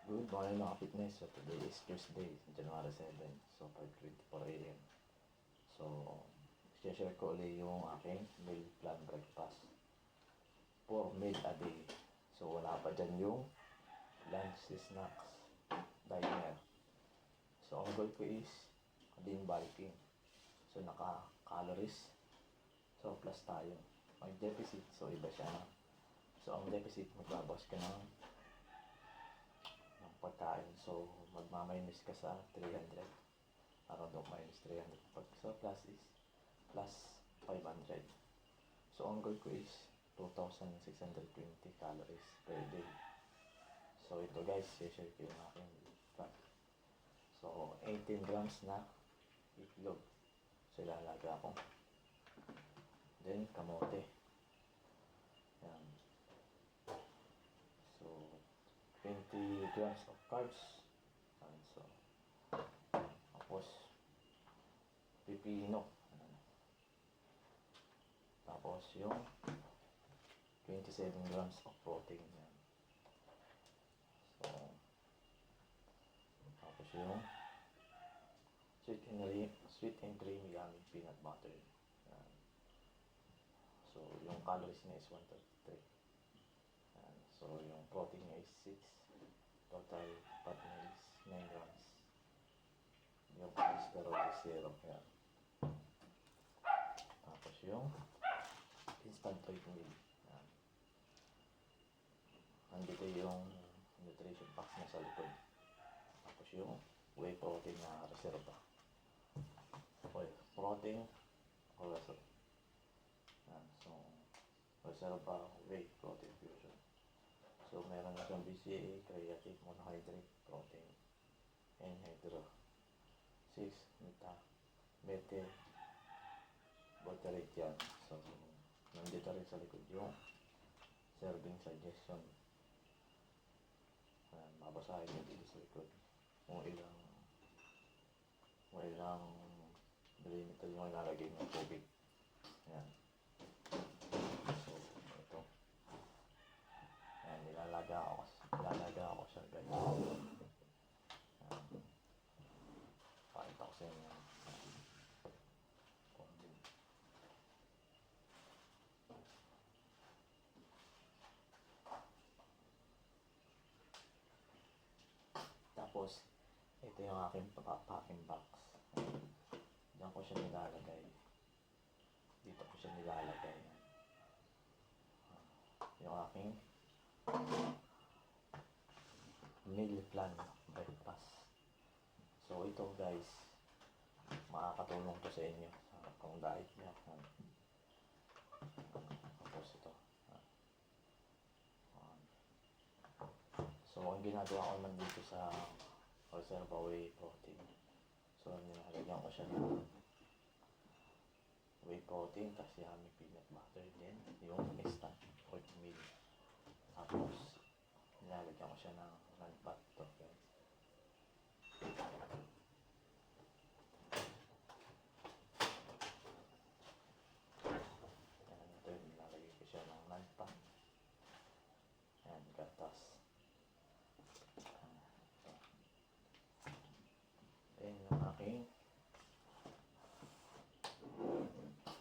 Good morning mga fitness. So today is Tuesday, January 7. So 5:24 AM. So, share ko ulit yung aking meal plan breakfast. 4 meal a day. So wala pa dyan yung lunch, snacks, diner. So ang goal ko is din bulking. So naka-calories. So plus tayo. May deficit. So iba siya na. So ang deficit, magbabawas ka ng pagkain. So magmaminus ka sa 300. Around of minus 300. Pag sa plus is plus 500. So ang goal ko is 2,620 calories per day. So ito guys, share ko yung aking fat. So 18 grams na itlog. So ilalaga ako. Then kamote. Yan. So 20 grams of carbs. Yan. So tapos pipino. Yan. Tapos yung 27 grams of protein. Yan. So tapos yung sweet and creamy yummy peanut butter. Yan. So yung calories niya is 133. Yan. So yung protein niya is 6. Total fat niya is 9 grams. Yung cholesterol is 0. Yan. Tapos yung instant oatmeal. Yan. Nandito yung nutrition packs na sa likod. Tapos yung whey protein na reserva. Protein cholesterol. Yan. So reserva whey protein fusion. So meron na siyang BCA, creatine, monohydrate, protein, and hydro. 6 meta butyrate yan. So nandito rin sa likod yung serving suggestion. Babasahin nyo dito sa likod kung ilang millimeter yung ilalagay ng tubig. Yan. So ito. Yan, ilalaga ako siya guys. Yan. Pakita ko sa inyo. Tapos, ito yung aking packing box. Diyan ko siya nilalagay. Dito ko siya nilalagay. Yung aking meal plan breakfast. So ito guys, makakatulong to sa inyo kung diet niya. Tapos ito. So ang ginagawa ko naman dito sa reserva whey protein. So nilalagyan ko siya ng whey protein kasi yummy peanut butter din. Yung instant oatmeal. Tapos nilalagyan ko siya ng non-fat to guys. Yan, ito yung nilalagay ko siya ng non-fat. Yan, gatas. Ayan yung aking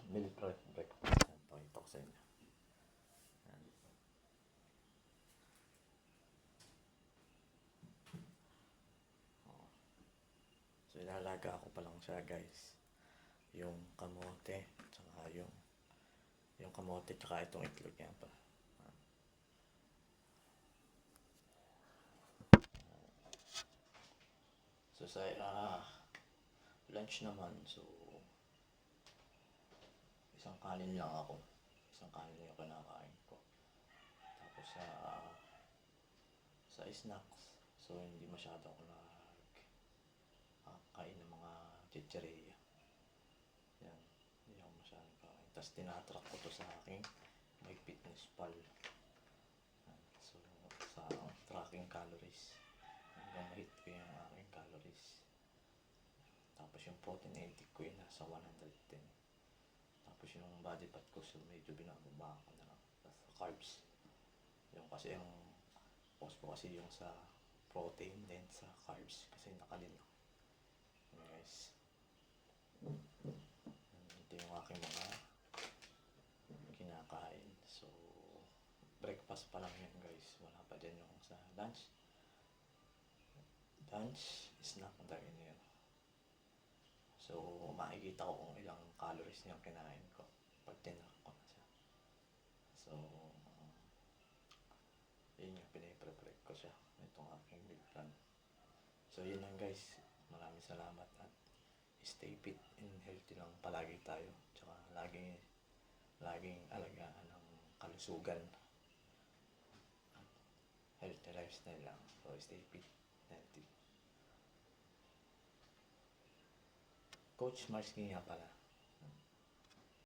meal breakfast. Yan, pakita ko sa inyo. Yan. So ilalaga ko pa lang siya guys. Yung kamote, tsaka yung kamote, tsaka itong itlog yan pa. So sa lunch naman, so isang kanin lang ako. Isang kanin lang yung kinakain ko. Tapos sa snacks, so hindi masyado ako kain ng mga chicheria. Yan, hindi ako masyadong kain. Tapos tinatrack ko to sa aking My Fitness Pal. Yan. So sa tracking calories, hanggang hit ko yung aking calories. Tapos yung protein intake ko yun nasa 110. Tapos yung body fat ko, so medyo binababa ko na lang. Tapos carbs, yung kasi yung post ko kasi yung sa protein din sa carbs kasi nakalin ako. Okay, guys. Ito yung aking mga kinakain. So, breakfast pa lang yan guys. Wala pa din yung sa lunch. Lunch, snack, dahil yun. So, makikita ko kung ilang calories yung kinain ko pag tinak ko na siya. So, yun yung piniprepare ko siya. Itong aking meal plan. So, yun lang guys. Maraming salamat at stay fit and healthy lang palagi tayo. Tsaka laging alagaan ng kalusugan. Healthy lifestyle lang. So, stay fit, healthy. Coach Marsky nga pala.